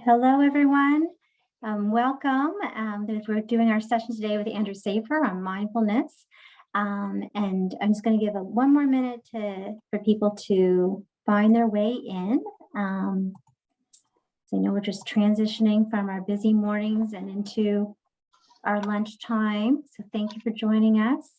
Hello, everyone. Welcome. We're doing our session today with Andrew Safer on mindfulness. And I'm just going to give one more minute for people to find their way in. So I know we're just transitioning from our busy mornings and into our lunchtime. So thank you for joining us.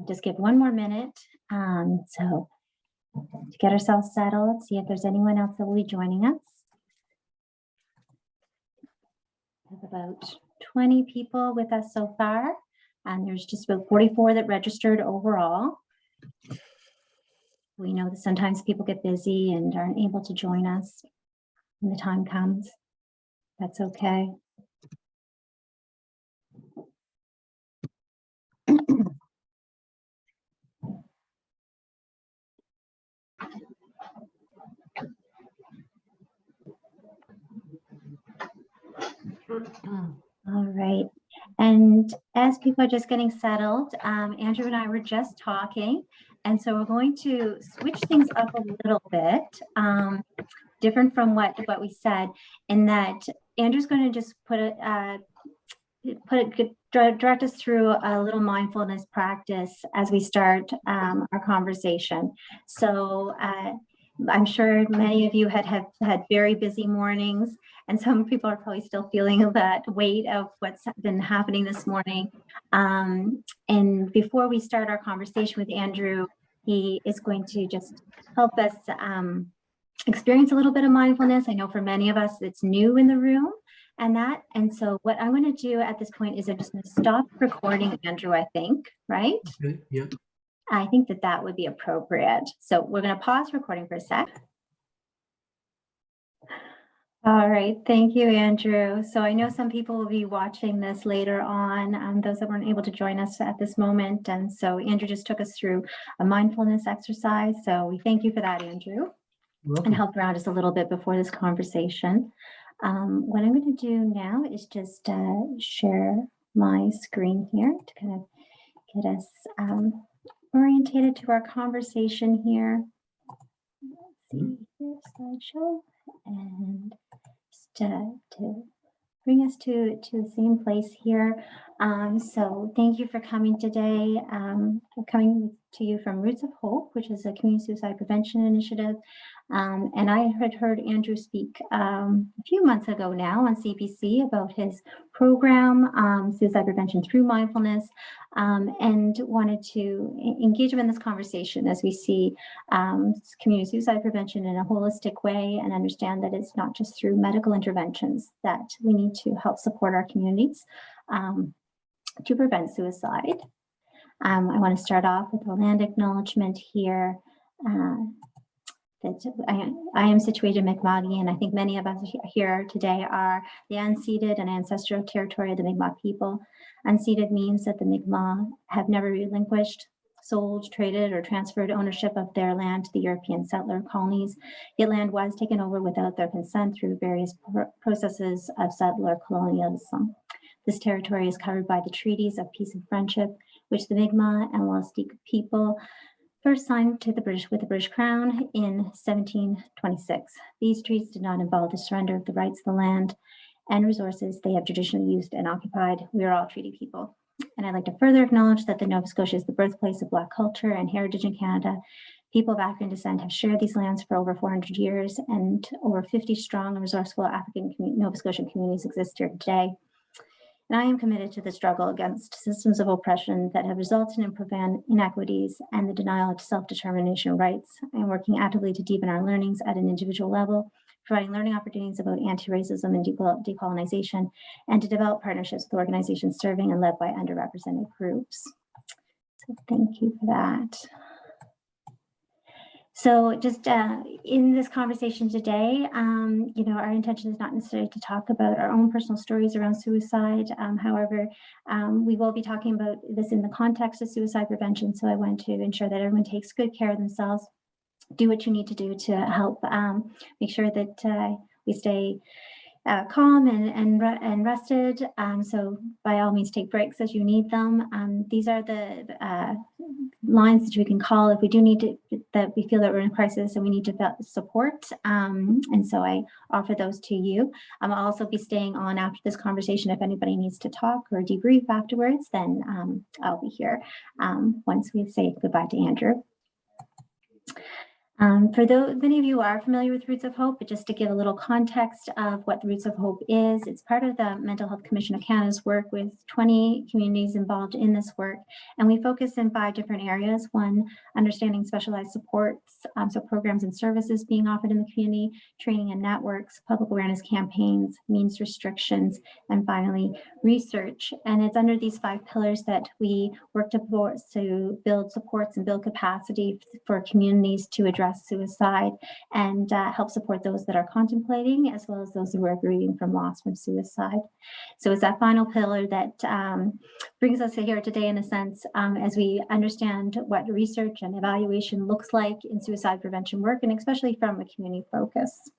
Just give one more minute so to get ourselves settled, see if there's anyone else that will be joining us. We have about 20 people with us so far, and there's just about 44 that registered overall. We know that sometimes people get busy and aren't able to join us when the time comes. That's okay. All right. And as people are just getting settled, Andrew and I were just talking, and so we're going to switch things up a little bit, different from what we said, in that Andrew's going to just direct us through a little mindfulness practice as we start our conversation. So I'm sure many of you had very busy mornings, and some people are probably still feeling that weight of what's been happening this morning. And before we start our conversation with Andrew, he is going to just help us experience a little bit of mindfulness. I know for many of us it's new in the room. And so what I'm going to do at this point is I'm just going to stop recording, Andrew, I think, right? Okay, yeah. I think that would be appropriate. So we're going to pause recording for a sec. All right, thank you, Andrew. So I know some people will be watching this later on, those that weren't able to join us at this moment. And so Andrew just took us through a mindfulness exercise. So we thank you for that, Andrew. Welcome. And help ground us a little bit before this conversation. What I'm going to do now is just share my screen here to kind of get us orientated to our conversation here. Let's see here, slideshow, and just to bring us to the same place here. So thank you for coming today. We're coming to you from Roots of Hope, which is a community suicide prevention initiative. And I had heard Andrew speak a few months ago now on CBC about his program, Suicide Prevention Through Mindfulness, and wanted to engage him in this conversation as we see community suicide prevention in a holistic way and understand that it's not just through medical interventions that we need to help support our communities to prevent suicide. I want to start off with a land acknowledgement here. That I am situated in Mi'kma'ki, and I think many of us here today are the unceded and ancestral territory of the Mi'kmaq people. Unceded means that the Mi'kmaq have never relinquished, sold, traded, or transferred ownership of their land to the European settler colonies. Yet land was taken over without their consent through various processes of settler colonialism. This territory is covered by the treaties of peace and friendship, which the Mi'kmaq and Walastik people first signed to the British with the British Crown in 1726. These treaties did not involve the surrender of the rights of the land and resources they have traditionally used and occupied. We are all treaty people. And I'd like to further acknowledge that the Nova Scotia is the birthplace of Black culture and heritage in Canada. People of African descent have shared these lands for over 400 years, and over 50 strong and resourceful African Nova Scotian communities exist here today. And I am committed to the struggle against systems of oppression that have resulted in profound inequities and the denial of self-determination rights. I am working actively to deepen our learnings at an individual level, providing learning opportunities about anti-racism and decolonization, and to develop partnerships with organizations serving and led by underrepresented groups. So thank you for that. So just in this conversation today, our intention is not necessarily to talk about our own personal stories around suicide. However, we will be talking about this in the context of suicide prevention. So I want to ensure that everyone takes good care of themselves. Do what you need to do to help make sure that we stay calm and rested. So by all means, take breaks as you need them. These are the lines that we can call if we do need to, that we feel that we're in crisis and we need to support. And so I offer those to you. I'll also be staying on after this conversation. If anybody needs to talk or debrief afterwards, then I'll be here once we say goodbye to Andrew. For those, many of you are familiar with Roots of Hope, but just to give a little context of what the Roots of Hope is, it's part of the Mental Health Commission of Canada's work with 20 communities involved in this work. And we focus in 5 different areas. One, understanding specialized supports, so programs and services being offered in the community, training and networks, public awareness campaigns, means restrictions, and finally, research. And it's under these 5 pillars that we work to build supports and build capacity for communities to address suicide and help support those that are contemplating, as well as those who are grieving from loss from suicide. So it's that final pillar that brings us here today, in a sense, as we understand what research and evaluation looks like in suicide prevention work, and especially from a community focus.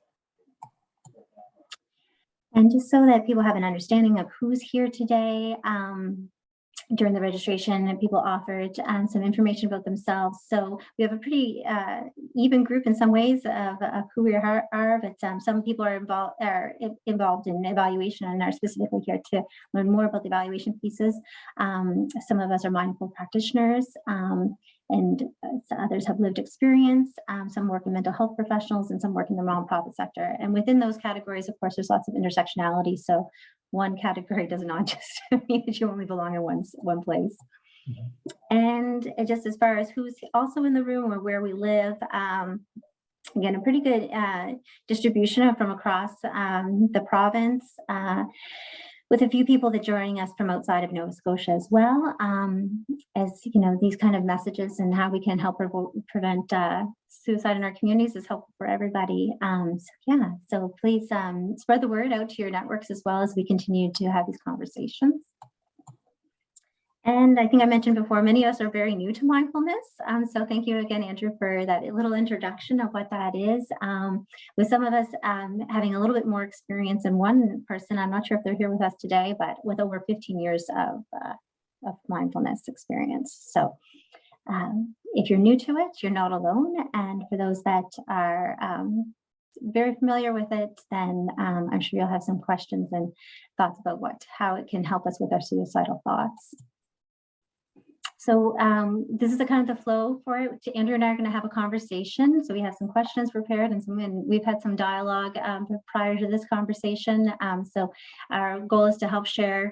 And just so that people have an understanding of who's here today, during the registration, people offered some information about themselves. So we have a pretty even group in some ways of who we are, but some people are involved in evaluation and are specifically here to learn more about the evaluation pieces. Some of us are mindful practitioners, and others have lived experience. Some work in mental health professionals, and some work in the nonprofit sector. And within those categories, of course, there's lots of intersectionality. So one category does not just mean that you only belong in one place. And just as far as who's also in the room or where we live, again, a pretty good distribution from across the province, with a few people that joining us from outside of Nova Scotia as well. As you know, these kind of messages and how we can help prevent suicide in our communities is helpful for everybody. So please spread the word out to your networks as well as we continue to have these conversations. And I think I mentioned before, many of us are very new to mindfulness. So thank you again, Andrew, for that little introduction of what that is. With some of us having a little bit more experience, and one person, I'm not sure if they're here with us today, but with over 15 years of mindfulness experience. So if you're new to it, you're not alone. And for those that are very familiar with it, then I'm sure you'll have some questions and thoughts about how it can help us with our suicidal thoughts. So this is the kind of the flow for it. Andrew and I are going to have a conversation. So we have some questions prepared, and we've had some dialogue prior to this conversation. So our goal is to help share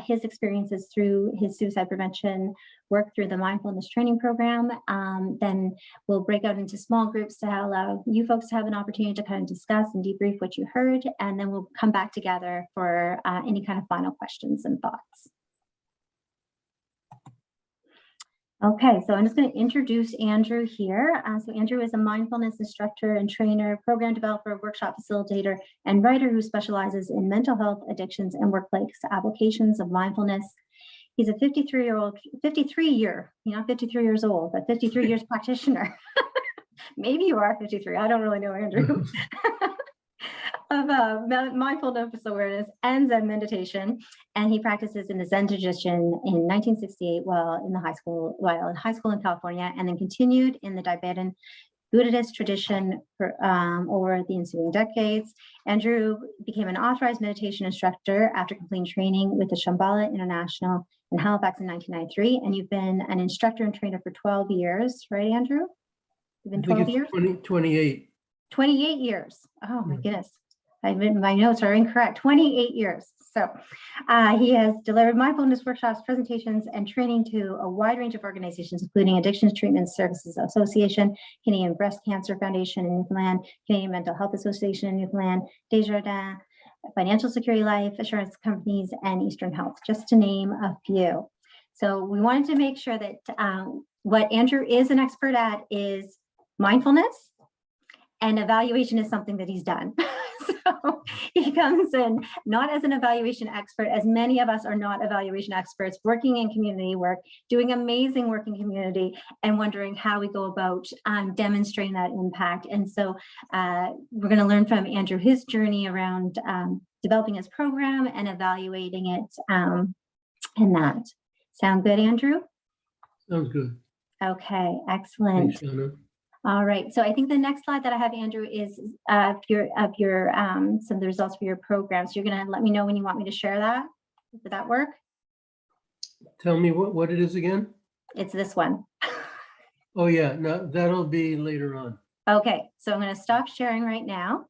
his experiences through his suicide prevention work through the mindfulness training program. Then we'll break out into small groups to allow you folks to have an opportunity to kind of discuss and debrief what you heard. And then we'll come back together for any kind of final questions and thoughts. Okay, so I'm just going to introduce Andrew here. So Andrew is a mindfulness instructor and trainer, program developer, workshop facilitator, and writer who specializes in mental health, addictions, and workplace applications of mindfulness. He's a 53 years old, but 53 years practitioner. Maybe you are 53. I don't really know, Andrew. Of mindfulness awareness and Zen meditation, and he practices in the Zen tradition in 1968 while in high school in California, and then continued in the Tibetan Buddhist tradition for over the ensuing decades. Andrew became an authorized meditation instructor after completing training with the Shambhala International in Halifax in 1993, and you've been an instructor and trainer for 12 years, right, Andrew? You've been 12 years? 28. 28 years. Oh my goodness. My notes are incorrect. 28 years. So he has delivered mindfulness workshops, presentations, and training to a wide range of organizations, including Addictions Treatment Services Association, Canadian Breast Cancer Foundation in Newfoundland, Canadian Mental Health Association in Newfoundland, Desjardins, Financial Security Life Assurance Companies, and Eastern Health, just to name a few. So we wanted to make sure that what Andrew is an expert at is mindfulness, and evaluation is something that he's done. So he comes in not as an evaluation expert, as many of us are not evaluation experts, working in community work, doing amazing work in community, and wondering how we go about demonstrating that impact. And so we're going to learn from Andrew his journey around developing his program and evaluating it in that. Sound good, Andrew? Sounds good. Okay, excellent. Thanks, Shanna. All right, so I think the next slide that I have, Andrew, is some of the results for your program. So you're going to let me know when you want me to share that. Would that work? Tell me what it is again. It's this one. Oh yeah, no, that'll be later on. Okay, so I'm going to stop sharing right now,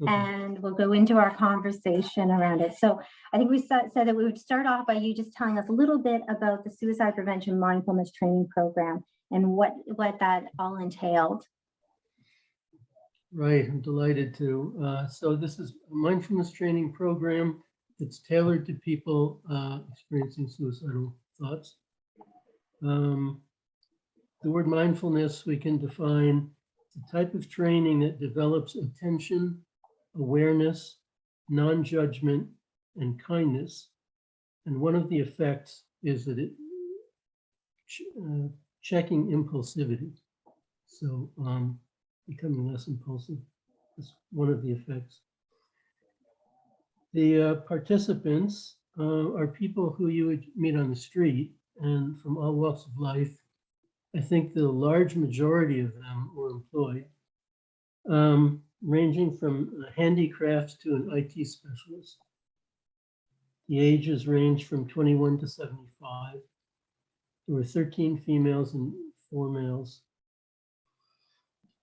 and we'll go into our conversation around it. So I think we said that we would start off by you just telling us a little bit about the Suicide Prevention Mindfulness Training Program and what that all entailed. Right, I'm delighted to. So this is a mindfulness training program that's tailored to people experiencing suicidal thoughts. The word mindfulness we can define the type of training that develops attention, awareness, non-judgment, and kindness. And one of the effects is that it checking impulsivity. So becoming less impulsive is one of the effects. The participants are people who you would meet on the street and from all walks of life. I think the large majority of them were employed, ranging from handicrafts to an IT specialist. The ages range from 21 to 75. There were 13 females and 4 males.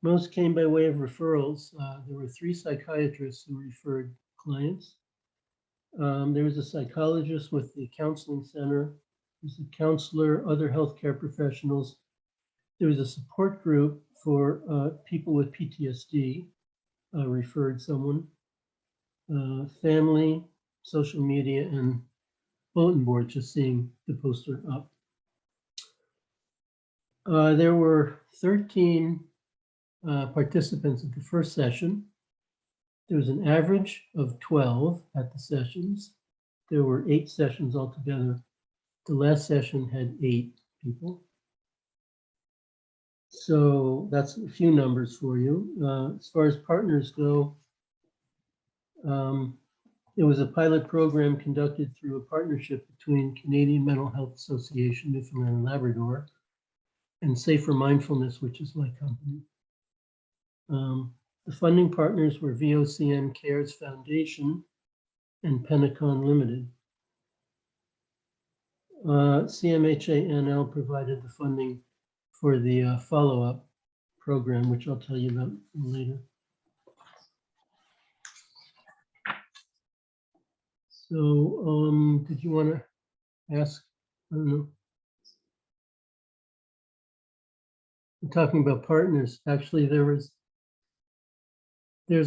Most came by way of referrals. There were 3 psychiatrists who referred clients. There was a psychologist with the counseling center. There was a counselor, other healthcare professionals. There was a support group for people with PTSD, referred someone, family, social media, and bulletin board, just seeing the poster up. There were 13 participants at the first session. There was an average of 12 at the sessions. There were 8 sessions altogether. The last session had 8 people. So that's a few numbers for you. As far as partners go, it was a pilot program conducted through a partnership between Canadian Mental Health Association-Newfoundland and Labrador and Safer Mindfulness, which is my company. The funding partners were VOCM Cares Foundation and Penacon Limited. CMHA-NL provided the funding for the follow-up program, which I'll tell you about later. So did you want to ask? I don't know. I'm talking about partners. Actually, there's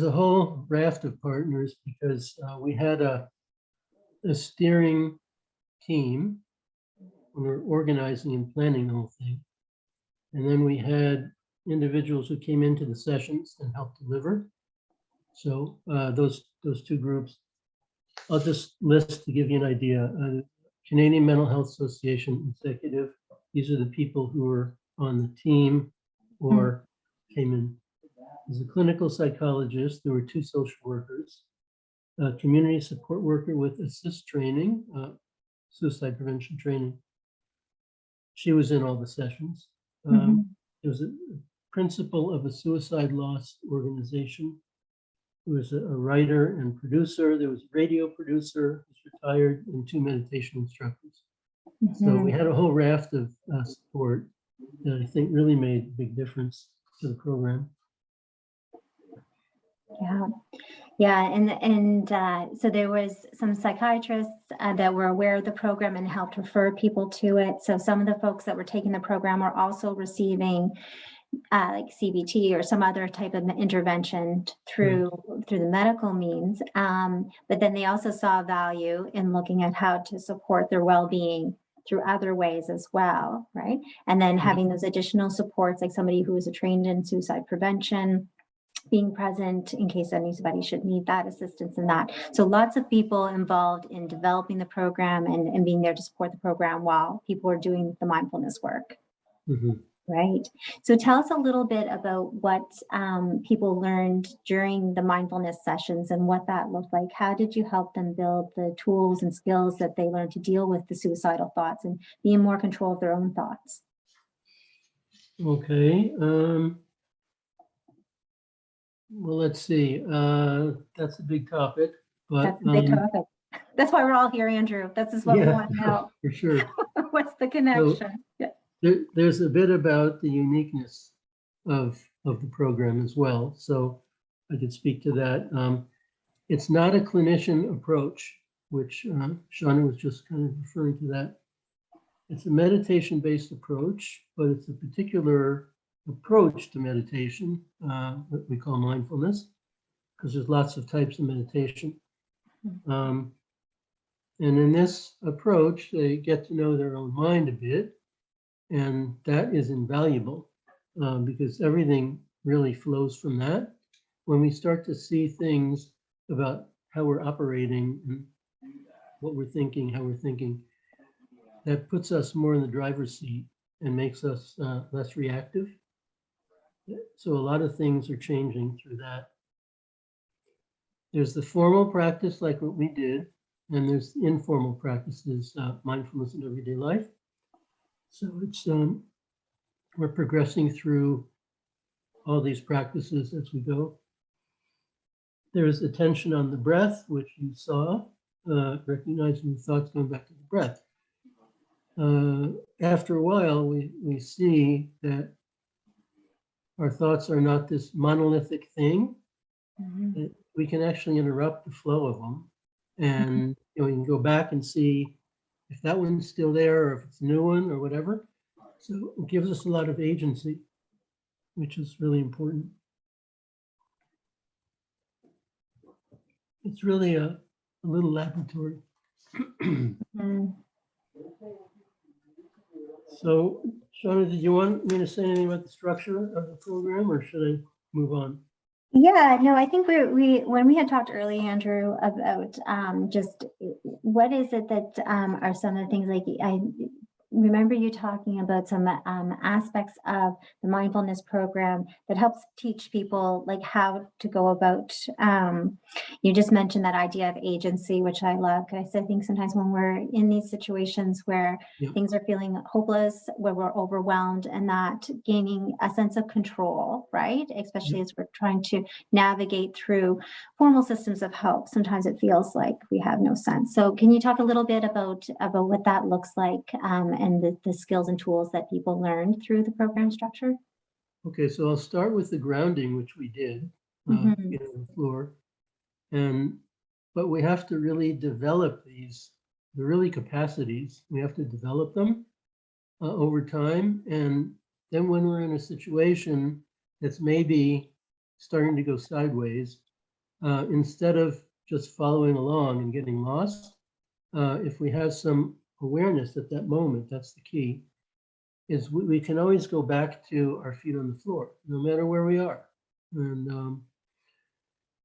a whole raft of partners because we had a steering team when we were organizing and planning the whole thing. And then we had individuals who came into the sessions and helped deliver. So those 2 groups, I'll just list to give you an idea. Canadian Mental Health Association Executive, these are the people who were on the team or came in. As a clinical psychologist, there were 2 social workers, a community support worker with ASSIST training, suicide prevention training. She was in all the sessions. There was a principal of a suicide loss organization. There was a writer and producer. There was a radio producer who's retired and 2 meditation instructors. So we had a whole raft of support that I think really made a big difference to the program. Yeah, and so there was some psychiatrists that were aware of the program and helped refer people to it. So some of the folks that were taking the program were also receiving like CBT or some other type of intervention through the medical means. But then they also saw value in looking at how to support their well-being through other ways as well, right? And then having those additional supports, like somebody who is trained in suicide prevention, being present in case anybody should need that assistance in that. So lots of people involved in developing the program and being there to support the program while people are doing the mindfulness work. Mhm. Right. So tell us a little bit about what people learned during the mindfulness sessions and what that looked like. How did you help them build the tools and skills that they learned to deal with the suicidal thoughts and be in more control of their own thoughts? Okay. Well, let's see. That's a big topic, but That's the big topic. That's why we're all here, Andrew. This is what we yeah, want to know. for sure. What's the connection? Yeah. There's a bit about the uniqueness of the program as well. So I could speak to that. It's not a clinician approach, which Shauna was just kind of referring to that. It's a meditation-based approach, but it's a particular approach to meditation, what we call mindfulness, because there's lots of types of meditation. And in this approach, they get to know their own mind a bit, and that is invaluable because everything really flows from that. When we start to see things about how we're operating and what we're thinking, how we're thinking, that puts us more in the driver's seat and makes us less reactive. So a lot of things are changing through that. There's the formal practice like what we did, and there's the informal practices, mindfulness in everyday life. So it's we're progressing through all these practices as we go. There's attention on the breath, which you saw, recognizing the thoughts going back to the breath. After a while, we see that our thoughts are not this monolithic thing. That we can actually interrupt the flow of them. And we can go back and see if that one's still there or if it's a new one or whatever. So it gives us a lot of agency, which is really important. It's really a little laboratory. So, Shauna, did you want me to say anything about the structure of the program, or should I move on? Yeah, no, I think we when we had talked earlier, Andrew, about just what is it that are some of the things, like I remember you talking about some aspects of the mindfulness program that helps teach people like how to go about. You just mentioned that idea of agency, which I love. Because I think sometimes when we're in these situations where things are feeling hopeless, where we're overwhelmed, and not gaining a sense of control, right? Especially as we're trying to navigate through formal systems of help, sometimes it feels like we have no sense. So can you talk a little bit about what that looks like and the skills and tools that people learned through the program structure? Okay, so I'll start with the grounding, which we did on the floor. But we have to really develop these, the really capacities. We have to develop them over time. And then when we're in a situation that's maybe starting to go sideways, instead of just following along and getting lost, if we have some awareness at that moment, that's the key, is we can always go back to our feet on the floor, no matter where we are. And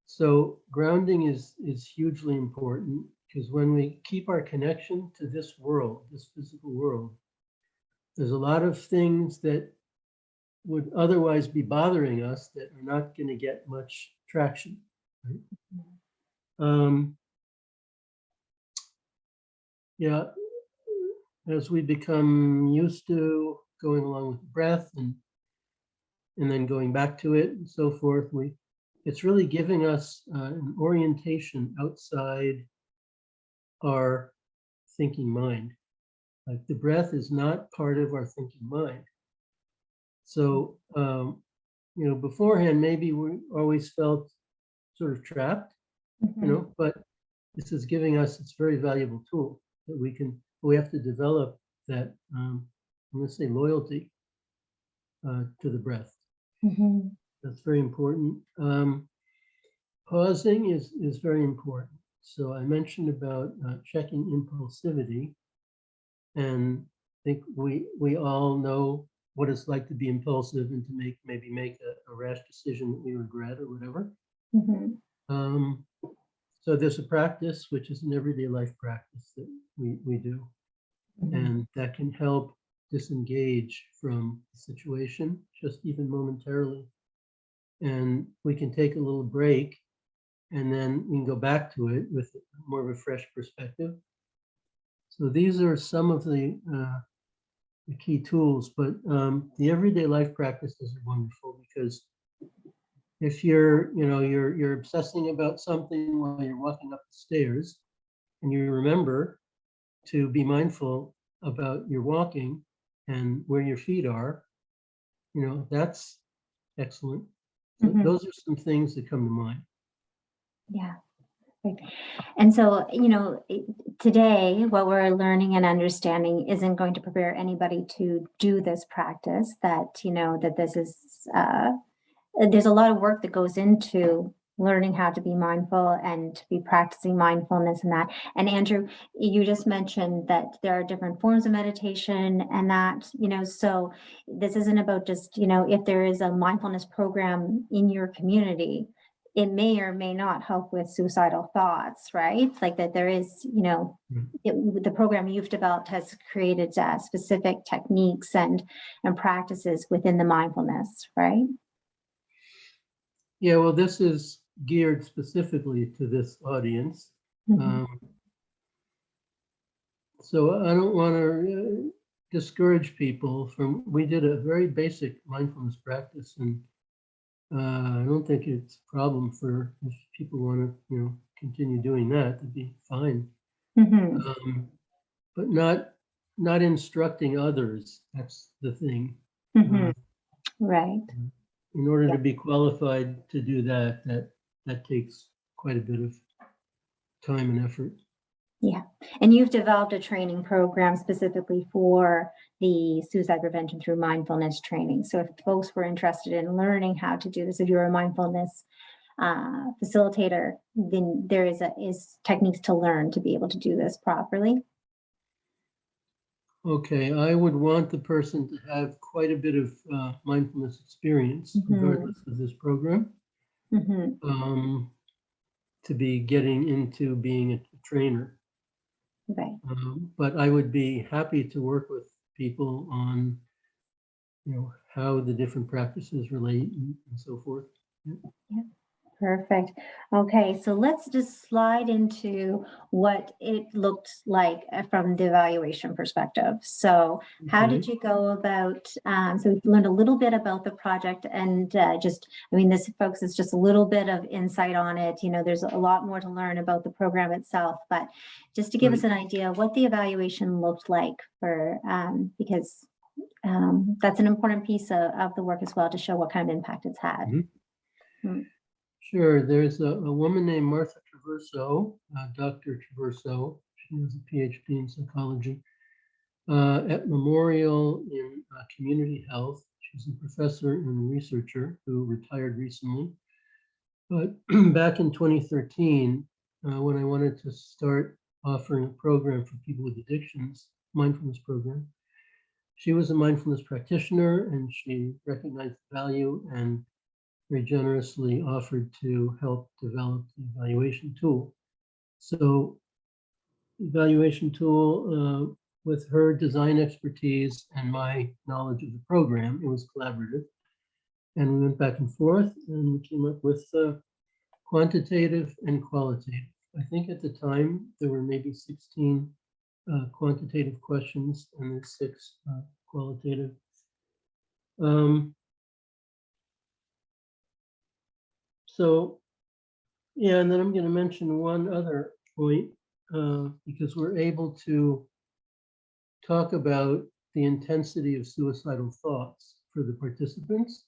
so grounding is hugely important, because when we keep our connection to this world, this physical world, there's a lot of things that would otherwise be bothering us that are not going to get much traction. Right? Yeah, as we become used to going along with the breath and then going back to it and so forth, it's really giving us an orientation outside our thinking mind. Like the breath is not part of our thinking mind. So, beforehand, maybe we always felt sort of trapped, but this is giving us, it's a very valuable tool that we have to develop that, I'm going to say loyalty to the breath. That's very important. Pausing is very important. So I mentioned about checking impulsivity. And I think we all know what it's like to be impulsive and to maybe make a rash decision that we regret or whatever. So there's a practice, which is an everyday life practice that we do. And that can help disengage from the situation, just even momentarily. And we can take a little break, and then we can go back to it with more of a fresh perspective. So these are some of the key tools, but the everyday life practices are wonderful, because if you're obsessing about something while you're walking up the stairs, and you remember to be mindful about your walking and where your feet are, that's excellent. So those are some things that come to mind. Yeah. Right. And so, today, what we're learning and understanding isn't going to prepare anybody to do this practice, that this is, there's a lot of work that goes into learning how to be mindful and to be practicing mindfulness and that. And Andrew, you just mentioned that there are different forms of meditation and that, so this isn't about just, if there is a mindfulness program in your community, it may or may not help with suicidal thoughts, right? Like that there is, the program you've developed has created specific techniques and practices within the mindfulness, right? Yeah, well, this is geared specifically to this audience. So I don't want to discourage people we did a very basic mindfulness practice, and I don't think it's a problem if people want to, continue doing that, to be fine. But not instructing others. That's the thing. Right. In order to be qualified to do that takes quite a bit of time and effort. Yeah. And you've developed a training program specifically for the suicide prevention through mindfulness training. So if folks were interested in learning how to do this, if you're a mindfulness facilitator, then there is techniques to learn to be able to do this properly. Okay, I would want the person to have quite a bit of mindfulness experience, regardless of this program, to be getting into being a trainer. Right. But I would be happy to work with people on, how the different practices relate and so forth. Yeah. Perfect. Okay, so let's just slide into what it looked like from the evaluation perspective. So how did you go about, so we've learned a little bit about the project and this, folks, is just a little bit of insight on it. There's a lot more to learn about the program itself, but just to give us an idea of what the evaluation looked like because that's an important piece of the work as well, to show what kind of impact it's had. Sure. There's a woman named Martha Traverso, Dr. Traverso. She has a PhD in psychology at Memorial in community health. She's a professor and researcher who retired recently. But back in 2013, when I wanted to start offering a program for people with addictions, mindfulness program, she was a mindfulness practitioner, and she recognized the value and very generously offered to help develop the evaluation tool. So evaluation tool, with her design expertise and my knowledge of the program, it was collaborative. And we went back and forth and we came up with quantitative and qualitative. I think at the time there were maybe 16 quantitative questions and then 6 qualitative. So, yeah, and then I'm going to mention one other point, because we're able to talk about the intensity of suicidal thoughts for the participants,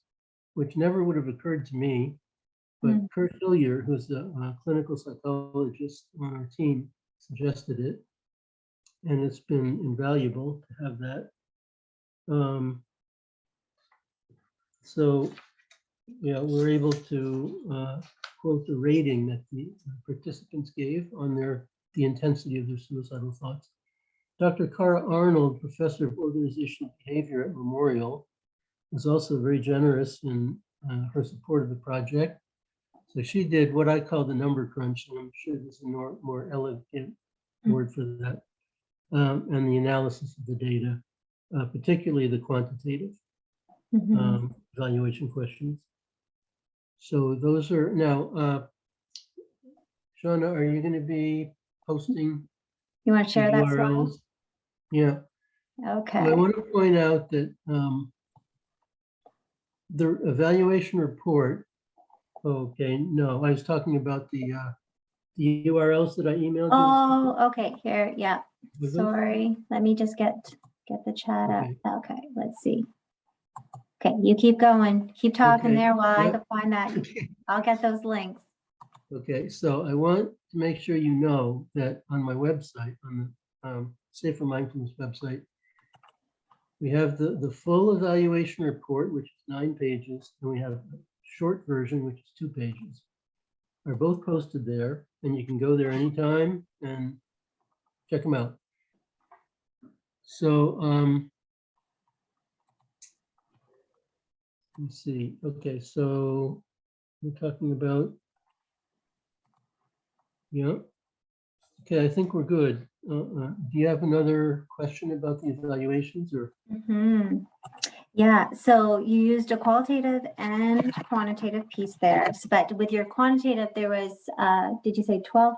which never would have occurred to me. But Kurt Hillier, who's a clinical psychologist on our team, suggested it, and it's been invaluable to have that. So, yeah, we're able to quote the rating that the participants gave on the intensity of their suicidal thoughts. Dr. Cara Arnold, professor of organizational behavior at Memorial, was also very generous in her support of the project. So she did what I call the number crunch, and I'm sure there's a more elegant word for that, and the analysis of the data, particularly the quantitative evaluation questions. So those are now, Shauna, are you going to be posting You want to the share that slide? URLs? Yeah. Okay. So I want to point out that the evaluation report. Okay, no, I was talking about the URLs that I emailed you. Oh, okay. Here, yeah. Was it? Sorry. Let me just get the chat Okay. up. Okay, let's see. Okay, you keep going. Keep talking Okay, there while I yep. can find that. I'll get those links. Okay, so I want to make sure you know that on my website, on the Safer Mindfulness website, we have the full evaluation report, which is 9 pages, and we have a short version, which is 2 pages. Are both posted there, and you can go there anytime and check them out. So let's see. Okay, so we're talking about, yeah. Okay, I think we're good. Do you have another question about the evaluations, or? Yeah, so you used a qualitative and quantitative piece there, but with your quantitative, there was, did you say 12?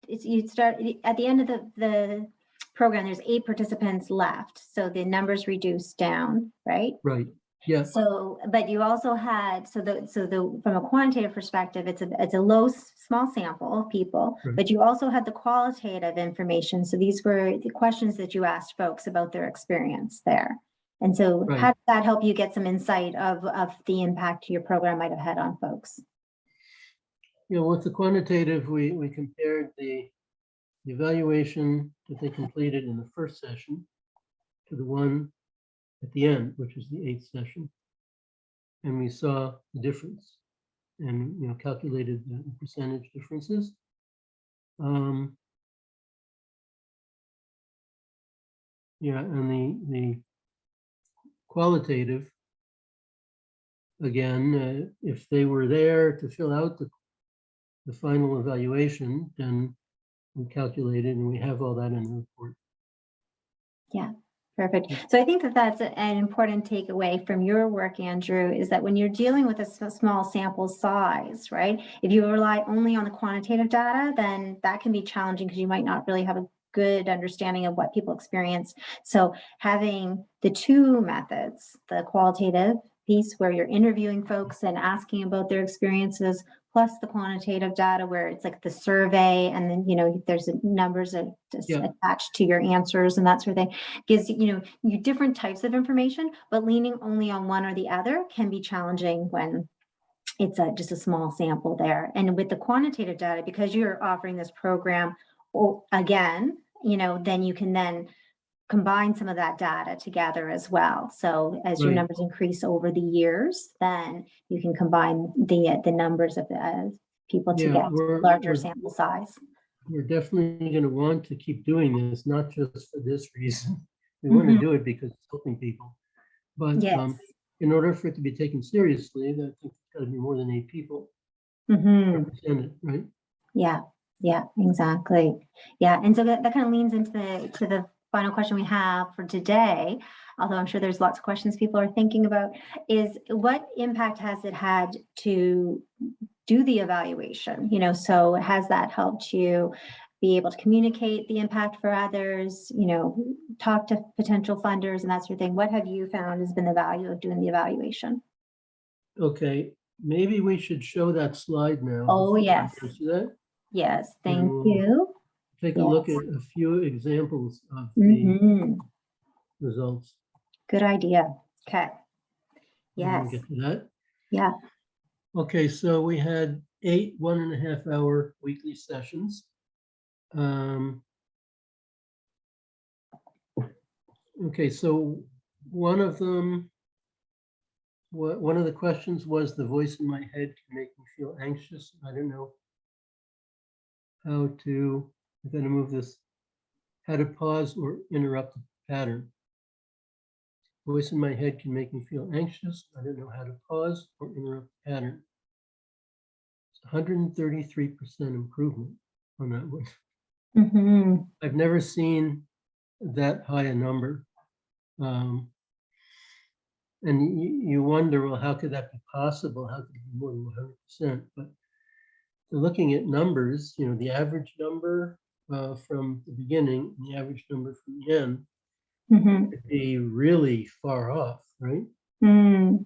You start at the end of the program, there's 8 participants left. So the numbers reduced down, right? Right, yeah. So, but you also had, from a quantitative perspective, it's a small sample of people, Right. but you also had the qualitative information. So these were the questions that you asked folks about their experience there. And so Right. how did that help you get some insight of the impact your program might have had on folks? Yeah, with the quantitative, we compared the evaluation that they completed in the first session to the one at the end, which is the 8th session. And we saw the difference and, calculated the percentage differences. Yeah, and the qualitative, again, if they were there to fill out the final evaluation, then we calculated and we have all that in the report. Yeah, perfect. So I think that that's an important takeaway from your work, Andrew, is that when you're dealing with a small sample size, right? If you rely only on the quantitative data, then that can be challenging because you might not really have a good understanding of what people experience. So having the 2 methods, the qualitative piece where you're interviewing folks and asking about their experiences, plus the quantitative data where it's like the survey, and then there's numbers that just attached to your answers and that sort of thing, gives you different types of information, but leaning only on one or the other can be challenging when it's just a small sample there. And with the quantitative data, because you're offering this program again, then you can then combine some of that data together as well. So as your numbers increase over the years, then you can combine the numbers of people to get larger sample size. We're definitely going to want to keep doing this, not just for this reason. We want to do it because it's helping people. But in order for it to be taken seriously, I think it's got to be more than 8 people represented, right? Yeah, exactly. Yeah, and so that kind of leans into the final question we have for today, although I'm sure there's lots of questions people are thinking about, is what impact has it had to do the evaluation? So has that helped you be able to communicate the impact for others, talk to potential funders and that sort of thing? What have you found has been the value of doing the evaluation? Okay, maybe we should show that slide now. Oh, yes. See that? Yes, thank you. Take a look at a few examples of the results. Good idea. Okay. Yes. We'll get to that. Yeah. Okay, so we had 8 1.5-hour weekly sessions. Okay, so one of the questions was, the voice in my head can make me feel anxious. I don't know how to, I'm going to move this how to pause or interrupt the pattern. Voice in my head can make me feel anxious. I don't know how to pause or interrupt the pattern. It's 133% improvement on that one. Mm-hmm. I've never seen that high a number. And you wonder, well, how could that be possible? How could it be more than 100%? But looking at numbers, you know, the average number from the beginning and the average number from the end Mm-hmm. could be really far off, right? Mm.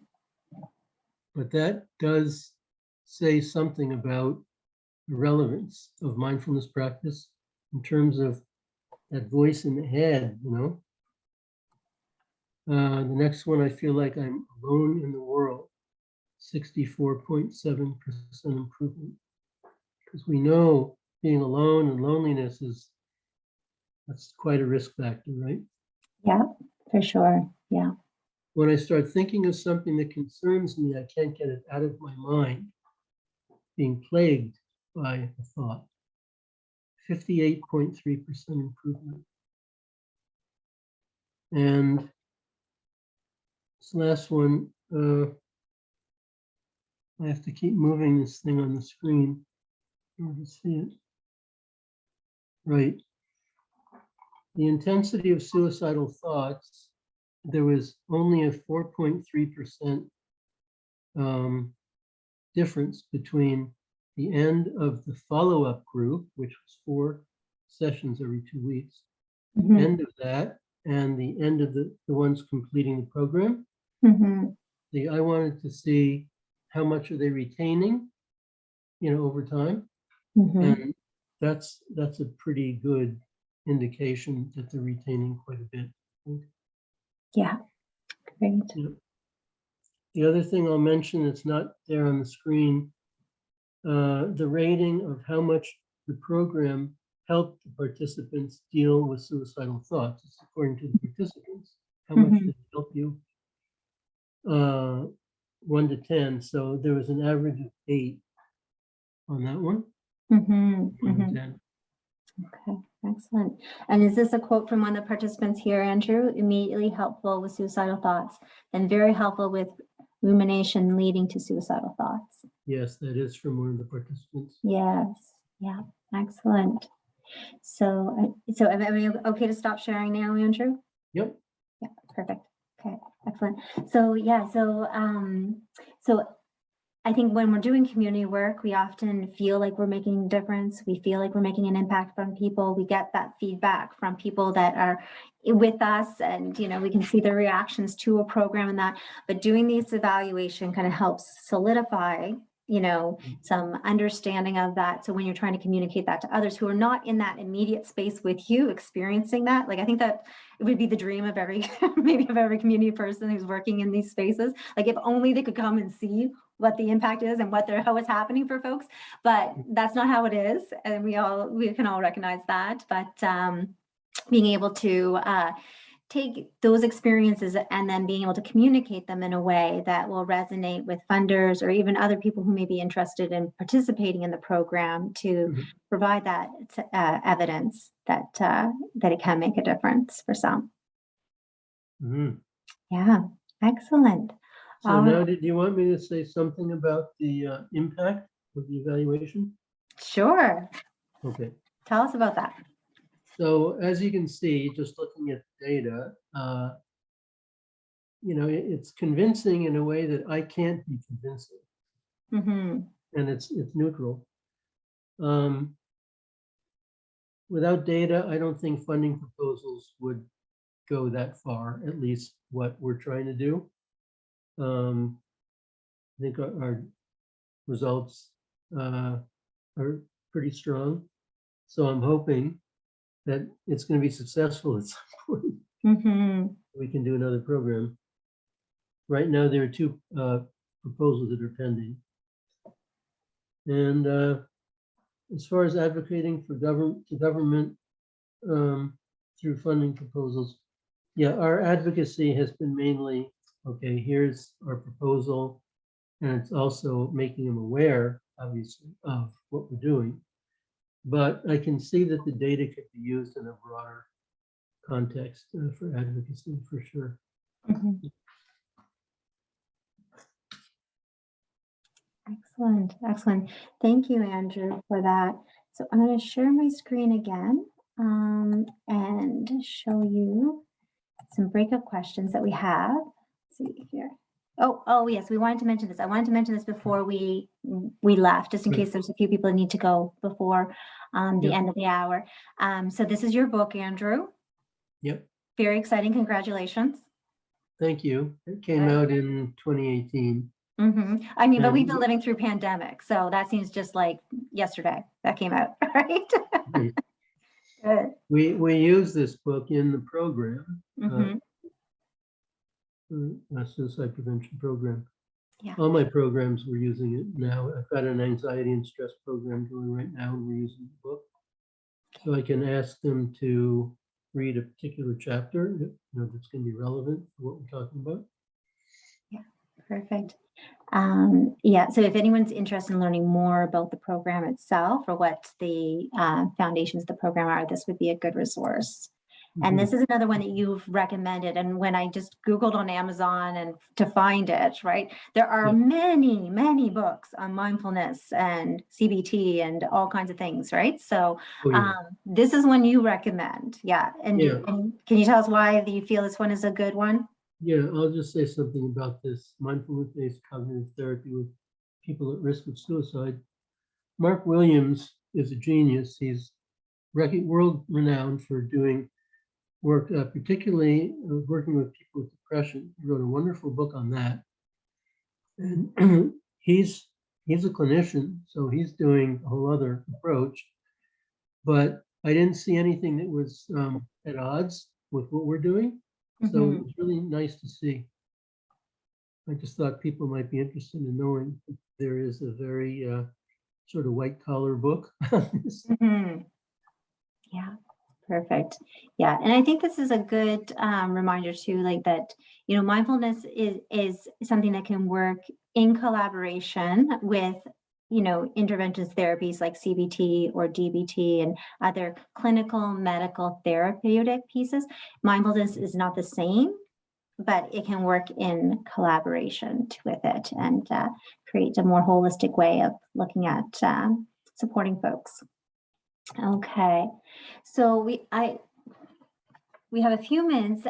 But that does say something about the relevance of mindfulness practice in terms of that voice in the head, you know. The next one, I feel like I'm alone in the world, 64.7% improvement. Because we know being alone and loneliness that's quite a risk factor, right? Yeah, for sure. Yeah. When I start thinking of something that concerns me, I can't get it out of my mind, being plagued by a thought. 58.3% improvement. And this last one, I have to keep moving this thing on the screen in order to see it. Right. The intensity of suicidal thoughts, there was only a 4.3% difference between the end of the follow-up group, which was 4 sessions every 2 weeks, Mm-hmm. end of that, and the end of the ones completing the program. Mm-hmm. I wanted to see how much are they retaining, you know, over time. Mm-hmm. And that's a pretty good indication that they're retaining quite a bit. I think. Yeah, great. Yeah. The other thing I'll mention that's not there on the screen, the rating of how much the program helped the participants deal with suicidal thoughts. It's according to the participants. How much did it help you? 1 to 10. So there was an average of 8 on that one. Mm-hmm. 1 Mm-hmm. to 10. Okay, excellent. And is this a quote from one of the participants here, Andrew? Immediately helpful with suicidal thoughts, and very helpful with rumination leading to suicidal thoughts. Yes, that is from one of the participants. Yes. Yeah. Excellent. So am we okay to stop sharing now, Andrew? Yep. Yeah. Perfect. Okay. Excellent. So so I think when we're doing community work, we often feel like we're making a difference. We feel like we're making an impact from people. We get that feedback from people that are with us, and you know, we can see their reactions to a program and that. But doing this evaluation kind of helps solidify, you know, some understanding of that. So when you're trying to communicate that to others who are not in that immediate space with you, experiencing that, like I think that it would be the dream of every maybe of every community person who's working in these spaces. Like if only they could come and see what the impact is and how it's happening for folks, but that's not how it is, and we can all recognize that. But being able to take those experiences and then being able to communicate them in a way that will resonate with funders or even other people who may be interested in participating in the program to provide that evidence that it can make a difference for some. Mm-hmm. Yeah, excellent. So now, did you want me to say something about the impact of the evaluation? Sure. Okay. Tell us about that. So as you can see, just looking at data, you know, it's convincing in a way that I can't be convincing, and it's neutral. Without data, I don't think funding proposals would go that far, at least what we're trying to do. I think our results are pretty strong. So I'm hoping that it's going to be successful at some point. We can do another program. Right now, there are 2 proposals that are pending. And as far as advocating for government through funding proposals, yeah, our advocacy has been mainly, okay, here's our proposal, and it's also making them aware, obviously, of what we're doing. but I can see that the data could be used in a broader context for advocacy, for sure. Mhm. Excellent, excellent. Thank you, Andrew, for that. So I'm going to share my screen again and show you some breakout questions that we have. Let's see here. Oh, yes, we wanted to mention this. I wanted to mention this before we left, just in case there's a few people that need to go before the end of the hour. So this is your book, Andrew. Yep. Very exciting. Congratulations. Thank you. It came out in 2018. I mean, but we've been living through pandemic, so that seems just like yesterday that came out, right? Good. We use this book in the program, suicide prevention program. Yeah. All my programs, we're using it now. I've got an anxiety and stress program going right now, and we're using the book. So I can ask them to read a particular chapter, that's going to be relevant for what we're talking about. Yeah, perfect. Yeah, so if anyone's interested in learning more about the program itself or what the foundations of the program are, this would be a good resource. And this is another one that you've recommended. And when I just Googled on Amazon and to find it, right, there are many, many books on mindfulness and CBT and all kinds of things, right? So this is one you recommend. Yeah. And can you tell us why you feel this one is a good one? Yeah, I'll just say something about this mindfulness-based cognitive therapy with people at risk of suicide. Mark Williams is a genius. He's world-renowned for doing work, particularly working with people with depression. He wrote a wonderful book on that. And he's a clinician, so he's doing a whole other approach. But I didn't see anything that was at odds with what we're doing. So it was really nice to see. I just thought people might be interested in knowing that there is a very sort of white collar book. Yeah, perfect. Yeah, and I think this is a good reminder too, like that, mindfulness is something that can work in collaboration with, interventionist therapies like CBT or DBT and other clinical, medical, therapeutic pieces. Mindfulness is not the same, but it can work in collaboration with it and create a more holistic way of looking at supporting folks. Okay, so we have a few minutes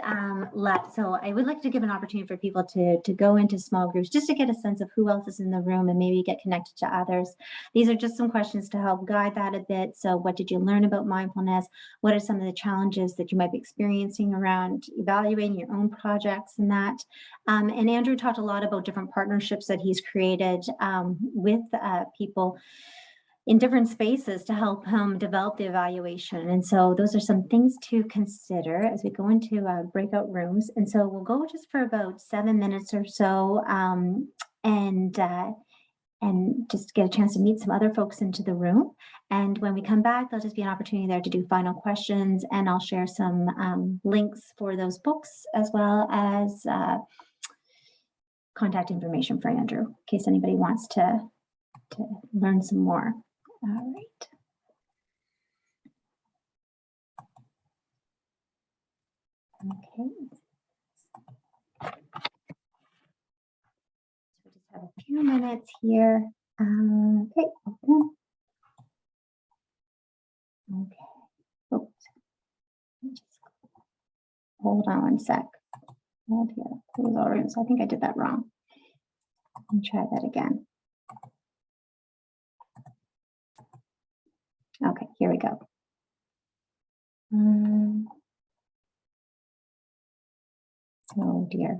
left, so I would like to give an opportunity for people to go into small groups just to get a sense of who else is in the room and maybe get connected to others. These are just some questions to help guide that a bit. So what did you learn about mindfulness? What are some of the challenges that you might be experiencing around evaluating your own projects and that? And Andrew talked a lot about different partnerships that he's created with people in different spaces to help him develop the evaluation. And so those are some things to consider as we go into breakout rooms. And so we'll go just for about 7 minutes or so and just get a chance to meet some other folks into the room. And when we come back, there'll just be an opportunity there to do final questions, and I'll share some links for those books as well as contact information for Andrew in case anybody wants to learn some more. All right. Okay. So we just have a few minutes here. Okay, open. Okay. Oops. Just hold on one sec. Hold here. Close all rooms. I think I did that wrong. Let me try that again. Okay, here we go. Oh dear.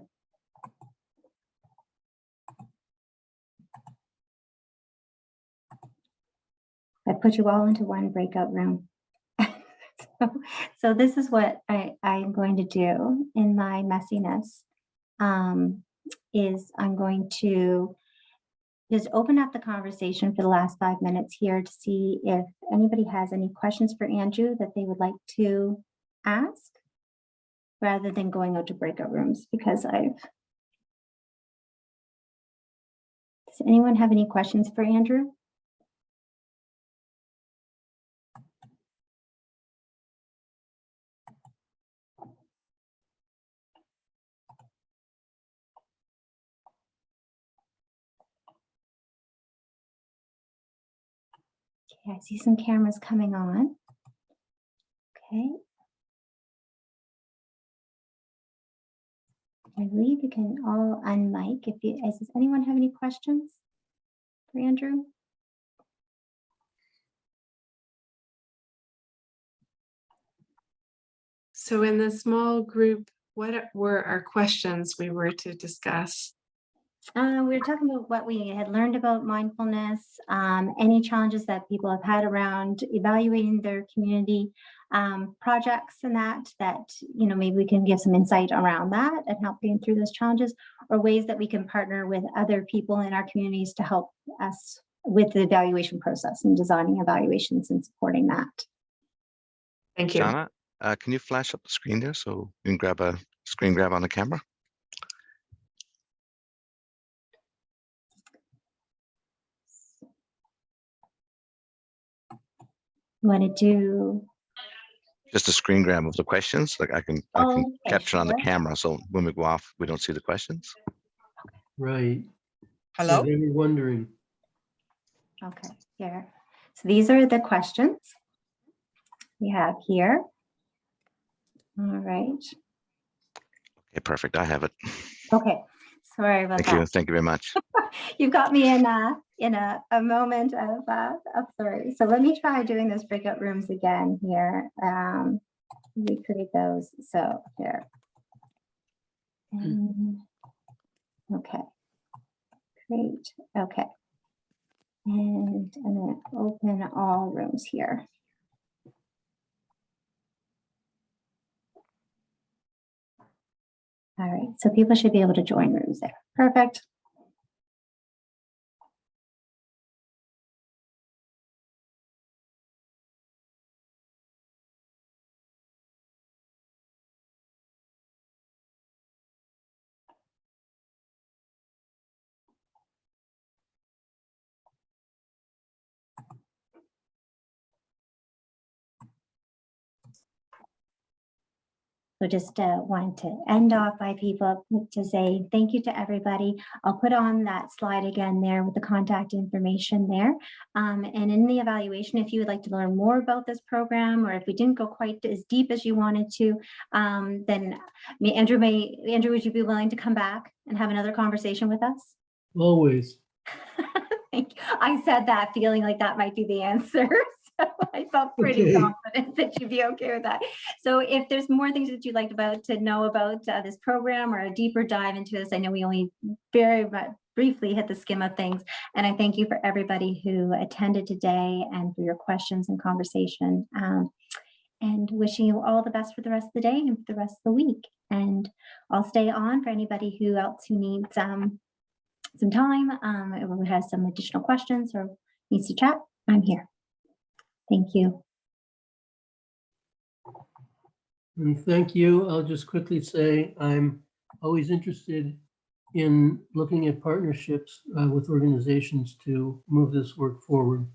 I put you all into one breakout room. So this is what I'm going to do in my messiness, is I'm going to just open up the conversation for the last 5 minutes here to see if anybody has any questions for Andrew that they would like to ask rather than going out to breakout rooms, because does anyone have any questions for Andrew? Okay, I see some cameras coming on. Okay. I believe you can all unmic. Does anyone have any questions for Andrew? So in the small group, what were our questions we were to discuss? We were talking about what we had learned about mindfulness, any challenges that people have had around evaluating their community projects and that, you know, maybe we can give some insight around that and help them through those challenges, or ways that we can partner with other people in our communities to help us with the evaluation process and designing evaluations and supporting that. Thank you. Jana, can you flash up the screen there so you can grab a screen grab on the camera? You want to do Just a screen grab of the questions. Like I can okay, capture on the sure. camera, so when we go off, we don't see the questions. Right. Hello? Yeah, they were wondering. Okay, here. So these are the questions we have here. All right. Okay, perfect. I have it. Okay. Sorry about Thank that. you. Thank you very much. You've got me in a moment of flurry. So let me try doing those breakout rooms again here. Recreate those. So here. Okay. Great. Okay. And I'm going to open all rooms here. All right. So people should be able to join rooms there. Perfect. So just wanted to end off by people to say thank you to everybody. I'll put on that slide again there with the contact information there. And in the evaluation, if you would like to learn more about this program, or if we didn't go quite as deep as you wanted to, then Andrew, would you be willing to come back and have another conversation with us? Always. Thank you. I said that feeling like that might be the answer. So I felt pretty confident that you'd be okay with that. So if there's more things that you'd like to know about this program, or a deeper dive into this, I know we only very briefly hit the skim of things. And I thank you for everybody who attended today and for your questions and conversation. And wishing you all the best for the rest of the day and for the rest of the week. And I'll stay on for anybody who needs some time, or who has some additional questions or needs to chat. I'm here. Thank you. And thank you. I'll just quickly say I'm always interested in looking at partnerships with organizations to move this work forward.